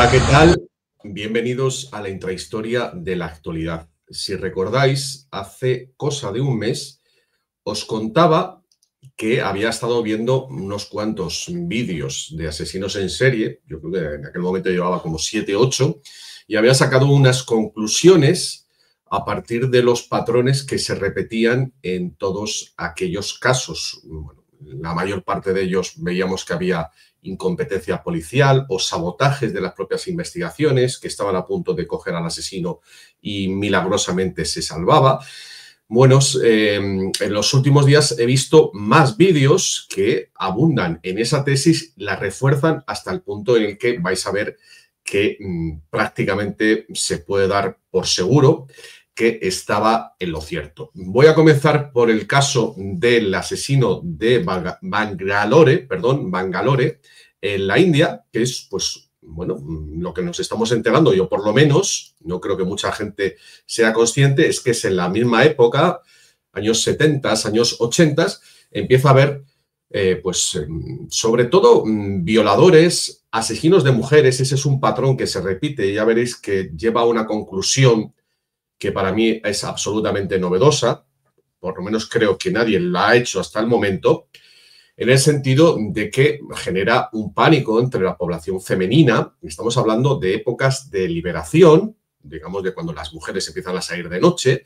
Hola, ¿qué tal? Bienvenidos a la intrahistoria de la actualidad. Si recordáis, hace cosa de un mes os contaba que había estado viendo unos cuantos vídeos de asesinos en serie, yo creo que en aquel momento llevaba como 7, 8, y había sacado unas conclusiones a partir de los patrones que se repetían en todos aquellos casos. Bueno, la mayor parte de ellos veíamos que había incompetencia policial o sabotajes de las propias investigaciones, que estaban a punto de coger al asesino y milagrosamente se salvaba. Bueno, en los últimos días he visto más vídeos que abundan en esa tesis, la refuerzan hasta el punto en el que vais a ver que prácticamente se puede dar por seguro que estaba en lo cierto. Voy a comenzar por el caso del asesino de Bangalore, en la India, que es, pues, bueno, lo que nos estamos enterando, yo por lo menos, no creo que mucha gente sea consciente, es que es en la misma época, años 70, años 80, empieza a haber, pues, sobre todo violadores, asesinos de mujeres. Ese es un patrón que se repite y ya veréis que lleva a una conclusión que para mí es absolutamente novedosa, por lo menos creo que nadie la ha hecho hasta el momento, en el sentido de que genera un pánico entre la población femenina. Estamos hablando de épocas de liberación, digamos, de cuando las mujeres empiezan a salir de noche.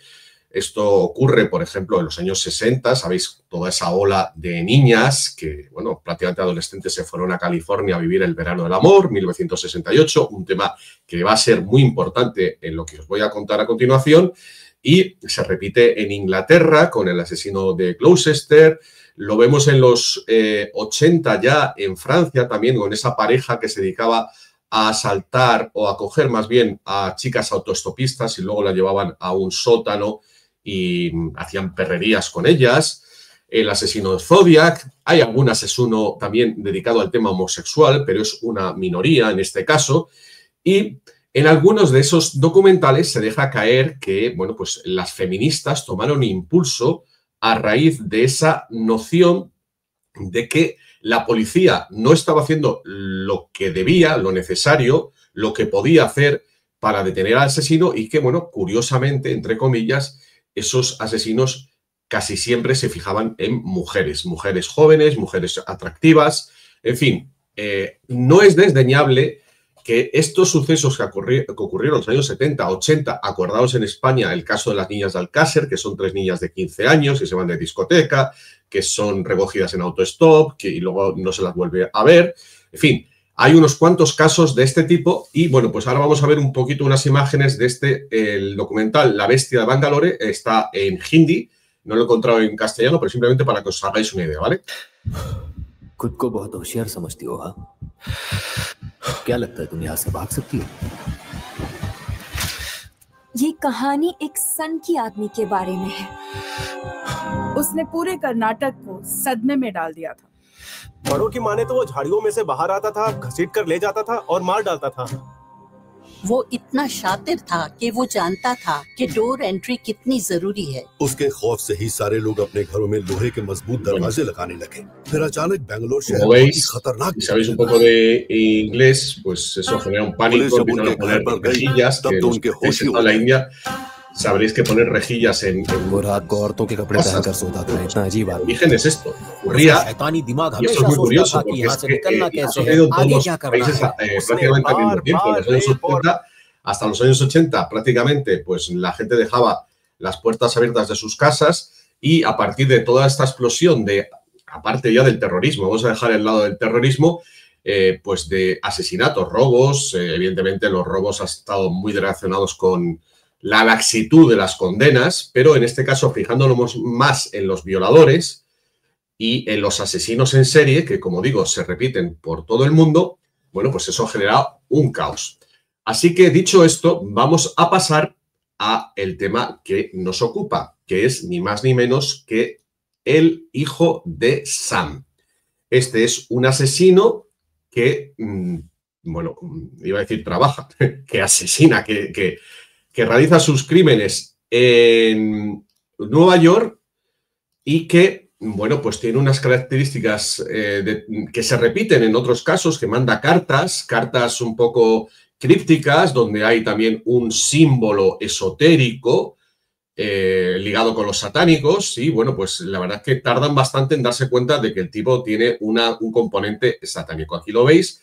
Esto ocurre, por ejemplo, en los años 60, sabéis, toda esa ola de niñas que, bueno, prácticamente adolescentes se fueron a California a vivir el verano del amor, 1968, un tema que va a ser muy importante en lo que os voy a contar a continuación, y se repite en Inglaterra con el asesino de Gloucester. Lo vemos en los 80 ya en Francia también, con esa pareja que se dedicaba a asaltar o a coger más bien a chicas autoestopistas y luego las llevaban a un sótano y hacían perrerías con ellas. El asesino de Zodiac. Hay algún asesino también dedicado al tema homosexual, pero es una minoría en este caso. Y en algunos de esos documentales se deja caer que, bueno, pues las feministas tomaron impulso a raíz de esa noción de que la policía no estaba haciendo lo que debía, lo necesario, lo que podía hacer para detener al asesino y que, bueno, curiosamente, entre comillas, esos asesinos casi siempre se fijaban en mujeres, mujeres jóvenes, mujeres atractivas, en fin. No es desdeñable que estos sucesos que ocurrieron en los años 70, 80, acordados en España, el caso de las niñas de Alcácer, que son 3 niñas de 15 años que se van de discoteca, que son recogidas en autostop, y luego no se las vuelve a ver. En fin, hay unos cuantos casos de este tipo y, bueno, pues ahora vamos a ver un poquito unas imágenes de el documental La bestia de Bangalore. Está en hindi, no lo he encontrado en castellano, pero simplemente para que os hagáis una idea, ¿vale? खुद को बहुत होशियार समझती हो, हाँ? क्या लगता है तुम यहाँ से भाग सकती हो? ये कहानी एक सन की आदमी के बारे में है। उसने पूरे कर्नाटक को सदमे में डाल दिया था। बड़ों की माने तो वो झाड़ियों में से बाहर आता था, घसीट कर ले जाता था और मार डालता था। वो इतना शातिर था कि वो जानता था कि डोर एंट्री कितनी जरूरी है। उसके खौफ से ही सारे लोग अपने घरों में लोहे के मजबूत दरवाजे लगाने लगे। फिर अचानक बेंगलोर शहर Como veis, खतरनाक, si sabéis un poco de inglés, pues eso genera un pánico, empiezan a poner rejillas, que los que estéis en toda la India sabréis que poner rejillas en origen es esto. Ocurría, y esto es muy curioso, porque es que ha sucedido en todos los países prácticamente al mismo tiempo. En los años 80, hasta los años 80, prácticamente, pues la gente dejaba las puertas abiertas de sus casas y a partir de toda esta explosión de, aparte ya del terrorismo, vamos a dejar el lado del terrorismo, pues de asesinatos, robos, evidentemente los robos han estado muy relacionados con la laxitud de las condenas, pero en este caso fijándonos más en los violadores y en los asesinos en serie, que como digo, se repiten por todo el mundo, bueno, pues eso genera un caos. Así que dicho esto, vamos a pasar a el tema que nos ocupa, que es ni más ni menos que el hijo de Sam. Este es un asesino que, bueno, iba a decir trabaja, que asesina, que realiza sus crímenes en Nueva York y que bueno, pues tiene unas características que se repiten en otros casos, que manda cartas un poco crípticas, donde hay también un símbolo esotérico ligado con los satánicos, y bueno, pues la verdad es que tardan bastante en darse cuenta de que el tipo tiene un componente satánico. Aquí lo veis,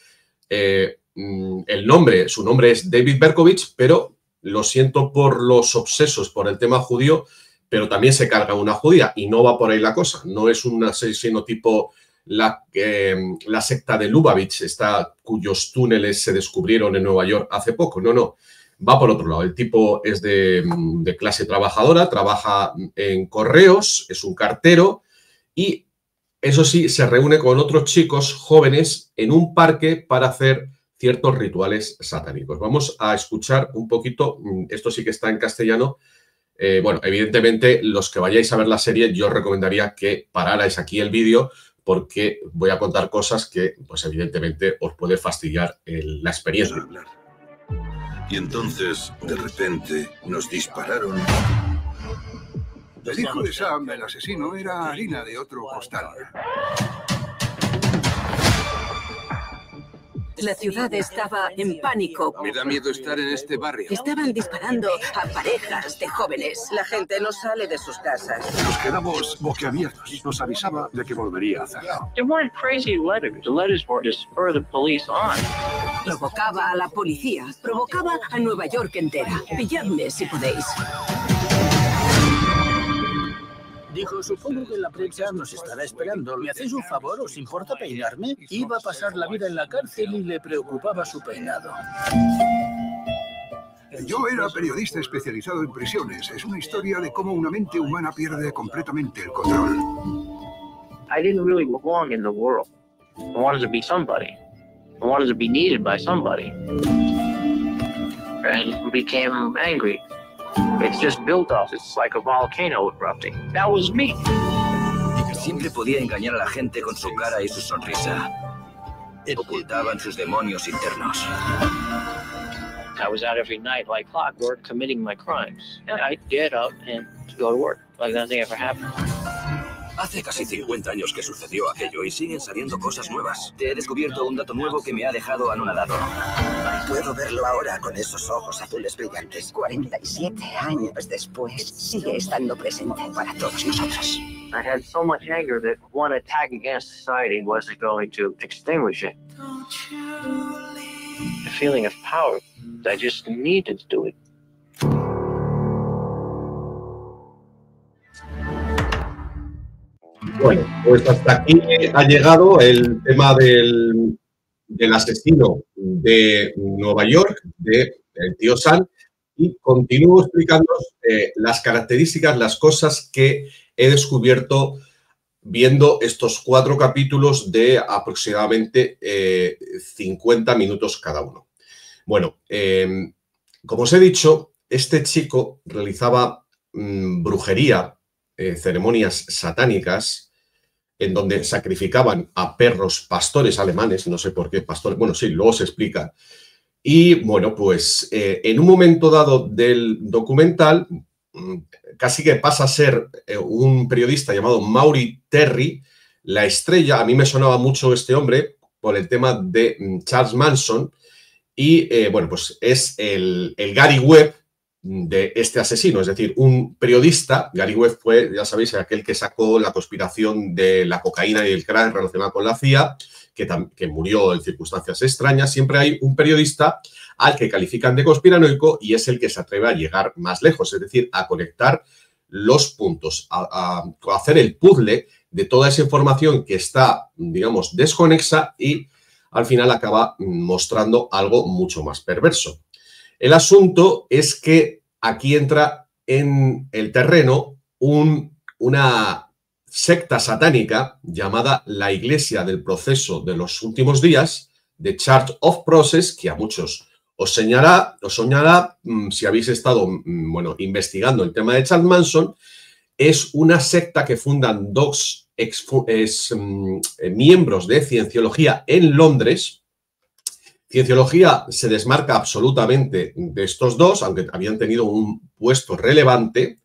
su nombre es David Berkovich, pero lo siento por los obsesos por el tema judío, pero también se carga una judía y no va por ahí la cosa. No es un asesino tipo la secta de Lubavitch, cuyos túneles se descubrieron en Nueva York hace poco. No. Va por otro lado. El tipo es de clase trabajadora, trabaja en correos, es un cartero y, eso sí, se reúne con otros chicos jóvenes en un parque para hacer ciertos rituales satánicos. Vamos a escuchar un poquito, esto sí que está en castellano. Bueno, evidentemente, los que vayáis a ver la serie, yo os recomendaría que pararais aquí el vídeo porque voy a contar cosas que, pues evidentemente, os puede fastidiar la experiencia. Y entonces, de repente, nos dispararon. El hijo de Sam, el asesino, era harina de otro costal. La ciudad estaba en pánico. Me da miedo estar en este barrio. Estaban disparando a parejas de jóvenes. La gente no sale de sus casas. Nos quedamos boquiabiertos. Nos avisaba de que volvería a hacerlo. They weren't crazy letters. The letters were to spur the police on. Provocaba a la policía. Provocaba a Nueva York entera. Pilladme si podéis. Dijo, supongo que la prensa nos estará esperando. ¿Me hacéis un favor? ¿Os importa peinarme? Iba a pasar la vida en la cárcel y le preocupaba su peinado. Yo era periodista especializado en prisiones. Es una historia de cómo una mente humana pierde completamente el control. I didn't really belong in the world. I wanted to be somebody. I wanted to be needed by somebody. And became angry. It's just built up. It's like a volcano erupting. That was me. Siempre podía engañar a la gente con su cara y su sonrisa. Ocultaban sus demonios internos. I was out every night like clockwork committing my crimes. And I'd get up and go to work like nothing ever happened. Hace casi 50 años que sucedió aquello y siguen saliendo cosas nuevas. Te he descubierto un dato nuevo que me ha dejado anonadado. Puedo verlo ahora con esos ojos azules brillantes. 47 años después, sigue estando presente para todos nosotros. I had so much anger that one attack against society wasn't going to extinguish it. The feeling of power, I just needed to do it. Bueno, pues hasta aquí ha llegado el tema del asesino de Nueva York, del tío Sam, y continúo explicándoos las características, las cosas que he descubierto viendo estos 4 capítulos de aproximadamente 50 minutos cada uno. Bueno, como os he dicho, este chico realizaba brujería, ceremonias satánicas, en donde sacrificaban a perros pastores alemanes, no sé por qué pastores, bueno, sí, luego se explica. Y bueno, pues en un momento dado del documental, casi que pasa a ser un periodista llamado Maury Terry, la estrella. A mí me sonaba mucho este hombre por el tema de Charles Manson y, bueno, pues es el Gary Webb de este asesino, es decir, un periodista. Gary Webb fue, ya sabéis, aquel que sacó la conspiración de la cocaína y el crack relacionada con la CIA, que murió en circunstancias extrañas. Siempre hay un periodista al que califican de conspiranoico y es el que se atreve a llegar más lejos, es decir, a conectar los puntos, a hacer el puzzle de toda esa información que está, digamos, desconexa y al final acaba mostrando algo mucho más perverso. El asunto es que aquí entra en el terreno una secta satánica llamada la Iglesia del Proceso de los Últimos Días, The Church of Process, que a muchos os soñará si habéis estado investigando el tema de Charles Manson. Es una secta que fundan dos miembros de Cienciología en Londres. Cienciología se desmarca absolutamente de estos dos, aunque habían tenido un puesto relevante,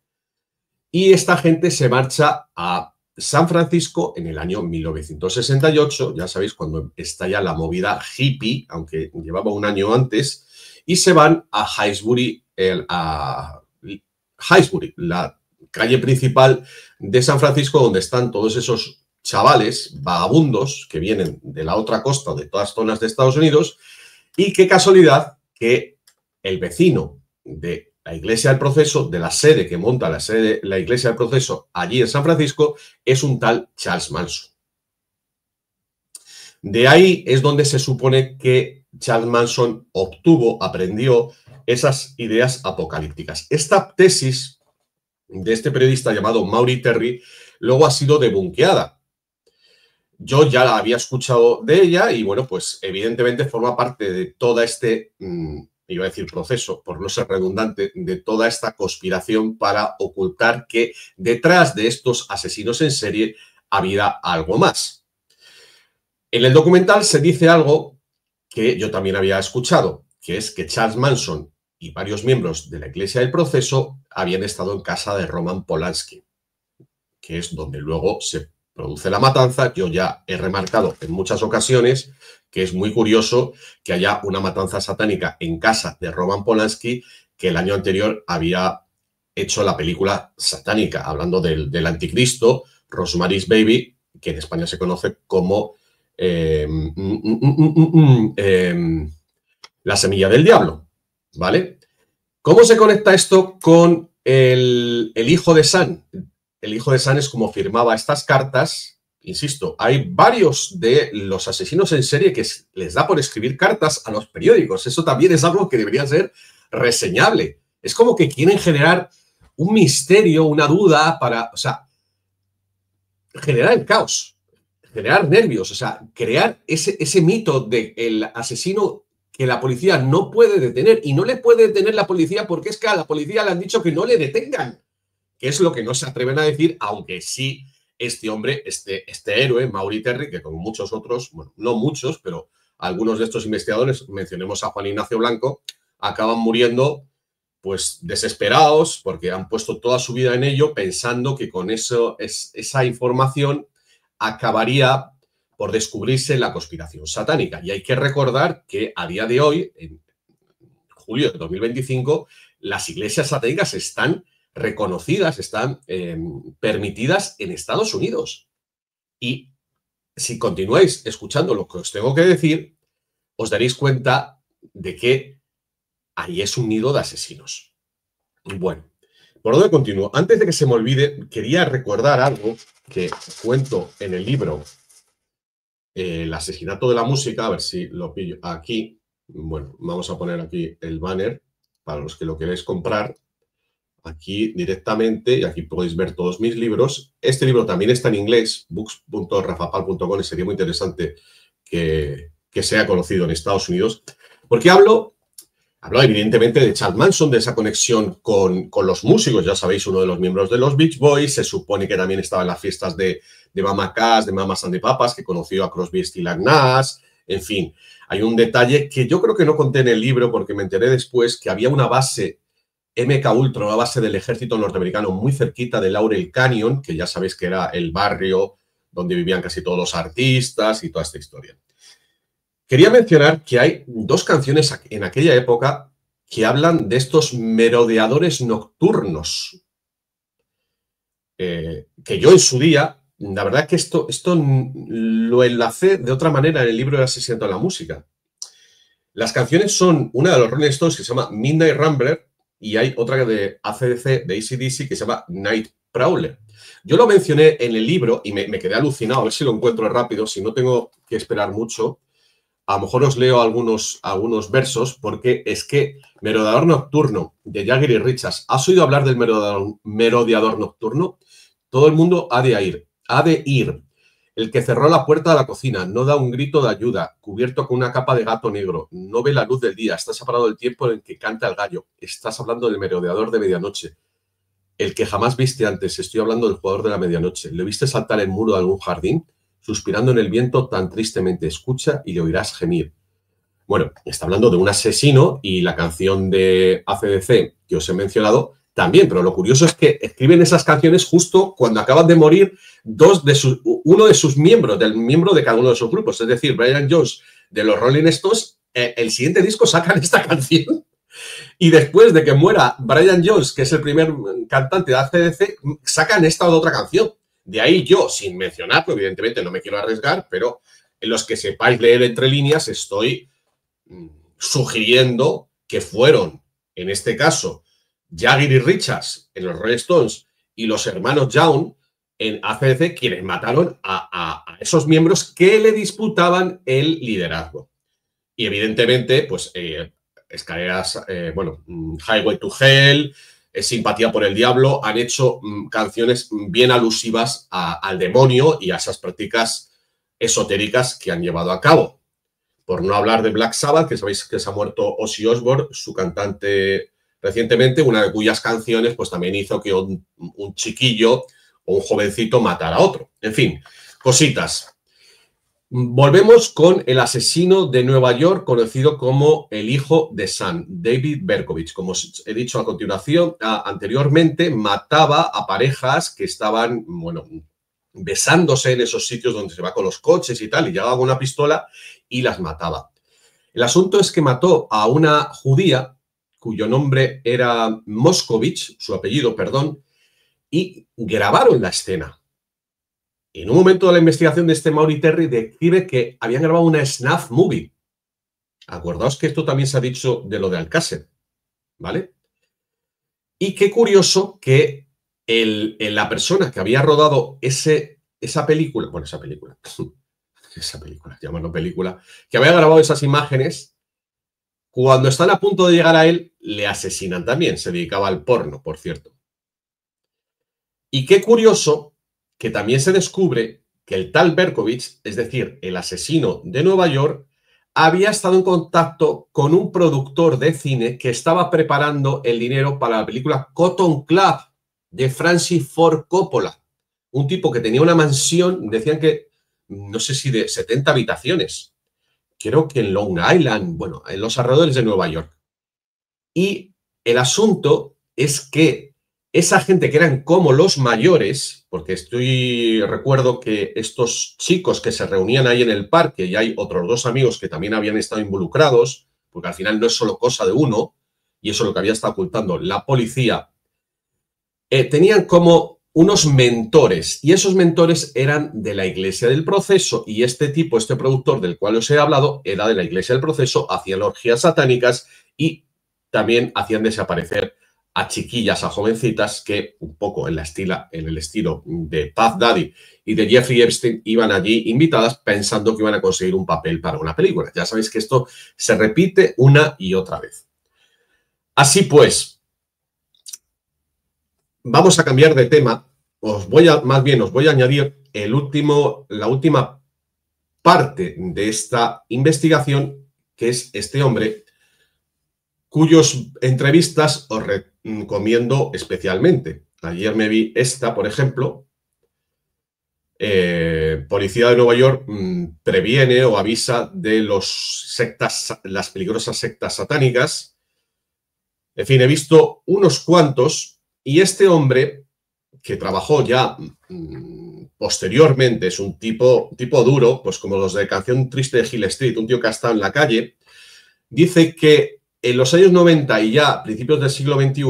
y esta gente se marcha a San Francisco en el año 1968, ya sabéis, cuando estalla la movida hippie, aunque llevaba un año antes, y se van a Highsbury, la calle principal de San Francisco, donde están todos esos chavales vagabundos que vienen de la otra costa, de todas zonas de Estados Unidos, y qué casualidad que el vecino de la Iglesia del Proceso, de la sede que monta la Iglesia del Proceso allí en San Francisco, es un tal Charles Manson. De ahí es donde se supone que Charles Manson aprendió esas ideas apocalípticas. Esta tesis de este periodista llamado Maury Terry luego ha sido debunkeada. Yo ya la había escuchado de ella y, bueno, pues evidentemente forma parte de todo este, iba a decir proceso, por no ser redundante, de toda esta conspiración para ocultar que detrás de estos asesinos en serie había algo más. En el documental se dice algo que yo también había escuchado, que es que Charles Manson y varios miembros de la Iglesia del Proceso habían estado en casa de Roman Polanski, que es donde luego se produce la matanza. Yo ya he remarcado en muchas ocasiones que es muy curioso que haya una matanza satánica en casa de Roman Polanski, que el año anterior había hecho la película satánica, hablando del anticristo, Rosemary's Baby, que en España se conoce como La semilla del diablo, ¿vale? ¿Cómo se conecta esto con el hijo de Sam? El hijo de Sam es como firmaba estas cartas. Insisto, hay varios de los asesinos en serie que les da por escribir cartas a los periódicos. Eso también es algo que debería ser reseñable. Es como que quieren generar un misterio, una duda para, o sea, generar el caos, generar nervios, o sea, crear ese mito del asesino que la policía no puede detener, y no le puede detener la policía porque es que a la policía le han dicho que no le detengan, que es lo que no se atreven a decir, aunque sí este hombre, este héroe, Maury Terry, que con muchos otros, bueno, no muchos, pero algunos de estos investigadores, mencionemos a Juan Ignacio Blanco, acaban muriendo pues desesperados porque han puesto toda su vida en ello, pensando que con esa información acabaría por descubrirse la conspiración satánica. Y hay que recordar que a día de hoy, en julio de 2025, las iglesias satánicas están reconocidas, están permitidas en Estados Unidos. Y si continuáis escuchando lo que os tengo que decir, os daréis cuenta de que ahí es un nido de asesinos. Bueno, ¿por dónde continúo? Antes de que se me olvide, quería recordar algo que cuento en el libro El asesinato de la música, a ver si lo pillo aquí. Bueno, vamos a poner aquí el banner para los que lo queréis comprar. Aquí directamente, y aquí podéis ver todos mis libros. Este libro también está en inglés, books.rafapal.com, y sería muy interesante que sea conocido en Estados Unidos, porque hablo evidentemente de Charles Manson, de esa conexión con los músicos. Ya sabéis, uno de los miembros de los Beach Boys, se supone que también estaba en las fiestas de Mama Cass, de Mamas and the Papas, que conoció a Crosby, Stills and Nash. En fin, hay un detalle que yo creo que no conté en el libro porque me enteré después, que había una base MK Ultra, una base del ejército norteamericano muy cerquita de Laurel Canyon, que ya sabéis que era el barrio donde vivían casi todos los artistas y toda esta historia. Quería mencionar que hay dos canciones en aquella época que hablan de estos merodeadores nocturnos, que yo en su día, la verdad es que esto lo enlacé de otra manera en el libro de Asesinato de la Música. Las canciones son una de los Rolling Stones que se llama Midnight Rambler, y hay otra de AC/DC, de AC/DC, que se llama Night Prowler. Yo lo mencioné en el libro y me quedé alucinado, a ver si lo encuentro rápido, si no tengo que esperar mucho. A lo mejor os leo algunos versos, porque es que Merodeador Nocturno, de Jagger y Richards. ¿Has oído hablar del merodeador nocturno? Todo el mundo ha de ir. El que cerró la puerta de la cocina, no da un grito de ayuda, cubierto con una capa de gato negro, no ve la luz del día, está separado del tiempo en el que canta el gallo. Estás hablando del merodeador de medianoche. El que jamás viste antes, estoy hablando del jugador de la medianoche. ¿Le viste saltar el muro de algún jardín? Suspirando en el viento tan tristemente, escucha y le oirás gemir. Bueno, está hablando de un asesino, y la canción de AC/DC que os he mencionado también, pero lo curioso es que escriben esas canciones justo cuando acaban de morir uno de sus miembros, del miembro de cada uno de sus grupos. Es decir, Brian Jones de los Rolling Stones, el siguiente disco sacan esta canción. Y después de que muera Brian Jones, que es el primer cantante de AC/DC, sacan esta otra canción. De ahí yo, sin mencionarlo, evidentemente no me quiero arriesgar, pero en los que sepáis leer entre líneas estoy sugiriendo que fueron, en este caso, Jagger y Richards en los Rolling Stones y los hermanos Young en AC/DC quienes mataron a esos miembros que le disputaban el liderazgo. Y evidentemente, pues, escaleras, Highway to Hell, Simpatía por el Diablo, han hecho canciones bien alusivas al demonio y a esas prácticas esotéricas que han llevado a cabo. Por no hablar de Black Sabbath, que sabéis que se ha muerto Ozzy Osbourne, su cantante recientemente, una de cuyas canciones pues también hizo que un chiquillo o un jovencito matara a otro. En fin, cositas. Volvemos con el asesino de Nueva York, conocido como el hijo de Sam, David Berkowitz. Como he dicho a continuación, anteriormente mataba a parejas que estaban, besándose en esos sitios donde se va con los coches y tal, y llegaba con una pistola y las mataba. El asunto es que mató a una judía cuyo nombre era Moscovich, su apellido, perdón, y grabaron la escena. En un momento de la investigación de este Maury Terry describe que habían grabado una snuff movie. Acordaos que esto también se ha dicho de lo de Alcácer, ¿vale? Y qué curioso que la persona que había rodado esa película, llámalo película, que había grabado esas imágenes, cuando están a punto de llegar a él, le asesinan también. Se dedicaba al porno, por cierto. Y qué curioso que también se descubre que el tal Berkowitz, es decir, el asesino de Nueva York, había estado en contacto con un productor de cine que estaba preparando el dinero para la película Cotton Club de Francis Ford Coppola. Un tipo que tenía una mansión, decían que, no sé si de 70 habitaciones, creo que en Long Island, en los alrededores de Nueva York. Y el asunto es que esa gente que eran como los mayores, porque recuerdo que estos chicos que se reunían ahí en el parque, y hay otros dos amigos que también habían estado involucrados, porque al final no es solo cosa de uno, y eso es lo que había estado ocultando la policía, tenían como unos mentores, y esos mentores eran de la Iglesia del Proceso, y este productor del cual os he hablado, era de la Iglesia del Proceso, hacían orgías satánicas y también hacían desaparecer a chiquillas, a jovencitas que un poco en el estilo de Puff Daddy y de Jeffrey Epstein iban allí invitadas pensando que iban a conseguir un papel para una película. Ya sabéis que esto se repite una y otra vez. Así pues, vamos a cambiar de tema. Os voy a añadir la última parte de esta investigación, que es este hombre cuyas entrevistas os recomiendo especialmente. Ayer me vi esta, por ejemplo. Policía de Nueva York previene o avisa de las peligrosas sectas satánicas. En fin, he visto unos cuantos y este hombre que trabajó ya posteriormente, es un tipo duro, pues como los de Canción Triste de Hill Street, un tío que ha estado en la calle, dice que en los años 90 y ya principios del siglo XXI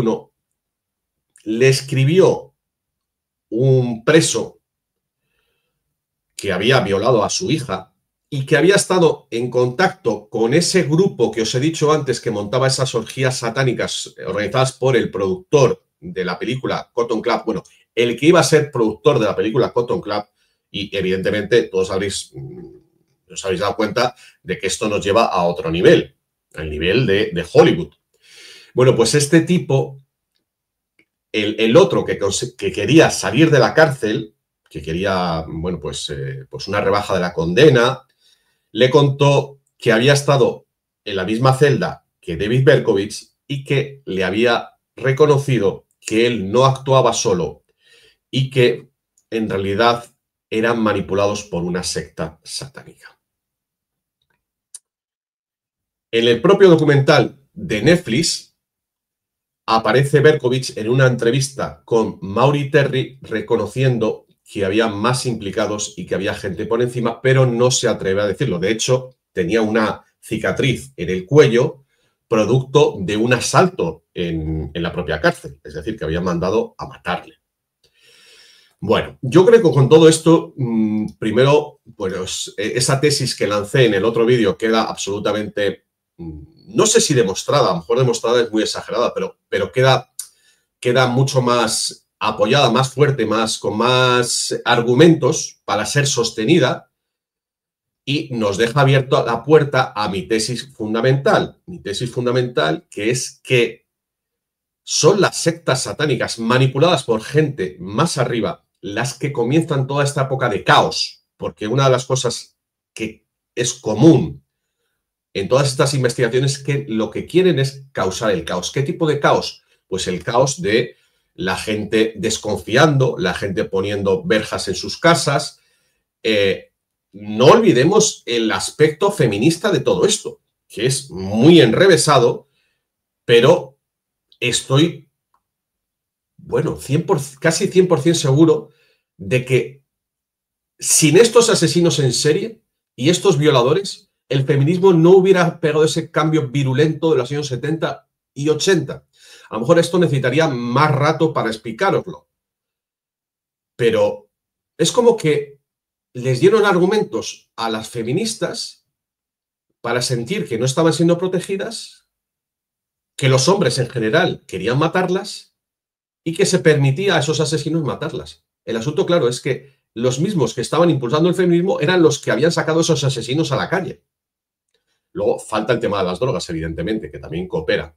le escribió un preso que había violado a su hija y que había estado en contacto con ese grupo que os he dicho antes que montaba esas orgías satánicas organizadas por el productor de la película Cotton Club, el que iba a ser productor de la película Cotton Club, y evidentemente todos os habéis dado cuenta de que esto nos lleva a otro nivel, al nivel de Hollywood. Bueno, pues este tipo, el otro que quería salir de la cárcel, que quería, pues una rebaja de la condena, le contó que había estado en la misma celda que David Berkowitz y que le había reconocido que él no actuaba solo y que en realidad eran manipulados por una secta satánica. En el propio documental de Netflix aparece Berkovich en una entrevista con Maury Terry reconociendo que había más implicados y que había gente por encima, pero no se atreve a decirlo. De hecho, tenía una cicatriz en el cuello producto de un asalto en la propia cárcel, es decir, que habían mandado a matarle. Bueno, yo creo que con todo esto, primero, pues esa tesis que lancé en el otro vídeo queda absolutamente, no sé si demostrada, a lo mejor demostrada es muy exagerada, pero queda mucho más apoyada, más fuerte, con más argumentos para ser sostenida y nos deja abierta la puerta a mi tesis fundamental. Mi tesis fundamental, que es que son las sectas satánicas manipuladas por gente más arriba las que comienzan toda esta época de caos, porque una de las cosas que es común en todas estas investigaciones es que lo que quieren es causar el caos. ¿Qué tipo de caos? Pues el caos de la gente desconfiando, la gente poniendo verjas en sus casas. No olvidemos el aspecto feminista de todo esto, que es muy enrevesado, pero estoy, bueno, casi 100% seguro de que sin estos asesinos en serie y estos violadores, el feminismo no hubiera pegado ese cambio virulento de los años 70 y 80. A lo mejor esto necesitaría más rato para explicároslo. Pero es como que les dieron argumentos a las feministas para sentir que no estaban siendo protegidas, que los hombres en general querían matarlas y que se permitía a esos asesinos matarlas. El asunto, claro, es que los mismos que estaban impulsando el feminismo eran los que habían sacado a esos asesinos a la calle. Luego falta el tema de las drogas, evidentemente, que también coopera.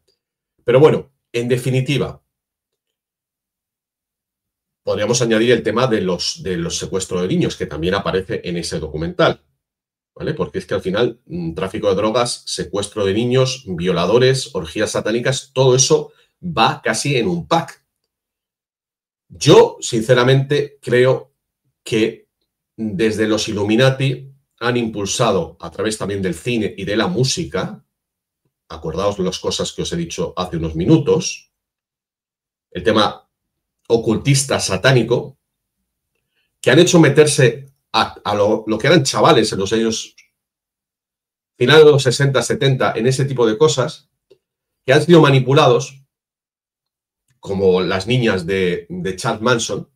Pero bueno, en definitiva, podríamos añadir el tema de los secuestros de niños, que también aparece en ese documental, ¿vale? Porque es que al final, tráfico de drogas, secuestro de niños, violadores, orgías satánicas, todo eso va casi en un pack. Yo, sinceramente, creo que desde los Illuminati han impulsado, a través también del cine y de la música, acordaos de las cosas que os he dicho hace unos minutos, el tema ocultista satánico, que han hecho meterse a lo que eran chavales en los años finales de los 60, 70, en ese tipo de cosas, que han sido manipulados, como las niñas de Charles Manson,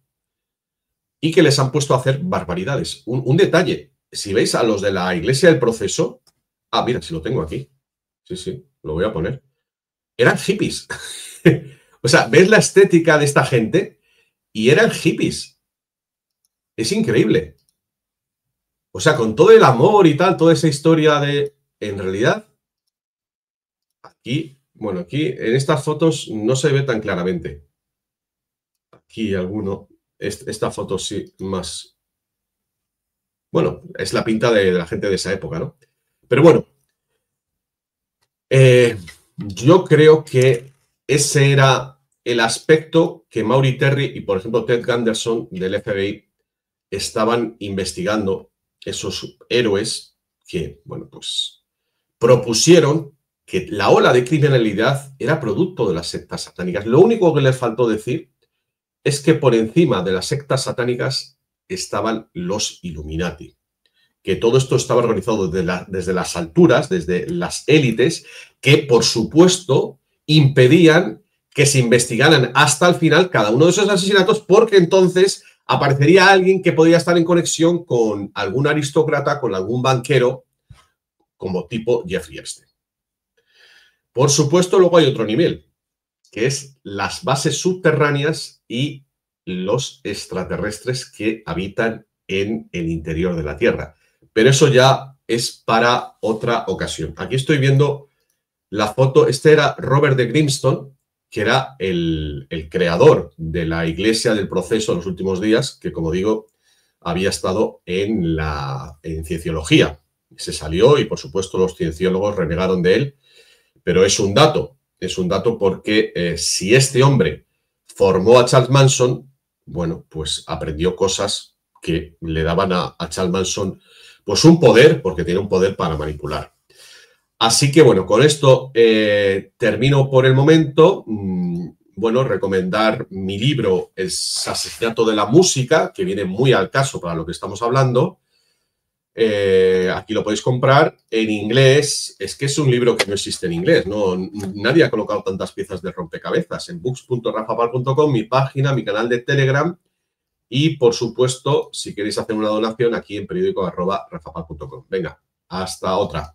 y que les han puesto a hacer barbaridades. Un detalle, si veis a los de la Iglesia del Proceso, mira, si lo tengo aquí, sí, lo voy a poner, eran hippies. O sea, ves la estética de esta gente y eran hippies. Es increíble. O sea, con todo el amor y tal, toda esa historia de... En realidad, aquí, bueno, aquí en estas fotos no se ve tan claramente. Aquí alguno, esta foto sí más... Bueno, es la pinta de la gente de esa época, ¿no? Pero bueno, yo creo que ese era el aspecto que Maury Terry y, por ejemplo, Ted Gunderson del FBI estaban investigando, esos héroes que, bueno, pues propusieron que la ola de criminalidad era producto de las sectas satánicas. Lo único que les faltó decir es que por encima de las sectas satánicas estaban los Illuminati, que todo esto estaba organizado desde las alturas, desde las élites, que por supuesto impedían que se investigaran hasta el final cada uno de esos asesinatos, porque entonces aparecería alguien que podría estar en conexión con algún aristócrata, con algún banquero, como tipo Jeffrey Epstein. Por supuesto, luego hay otro nivel, que es las bases subterráneas y los extraterrestres que habitan en el interior de la Tierra. Pero eso ya es para otra ocasión. Aquí estoy viendo la foto. Este era Robert de Grimstone, que era el creador de la Iglesia del Proceso en los últimos días, que, como digo, había estado en Cienciología. Se salió y, por supuesto, los cienciólogos renegaron de él, pero es un dato porque si este hombre formó a Charles Manson, bueno, pues aprendió cosas que le daban a Charles Manson pues un poder, porque tiene un poder para manipular. Así que, bueno, con esto termino por el momento. Bueno, recomendar mi libro, El asesinato de la música, que viene muy al caso para lo que estamos hablando. Aquí lo podéis comprar en inglés. Es que es un libro que no existe en inglés, ¿no? Nadie ha colocado tantas piezas de rompecabezas. En books.rafapal.com, mi página, mi canal de Telegram y, por supuesto, si queréis hacer una donación, aquí en periódico@rafapal.com. Venga, hasta otra.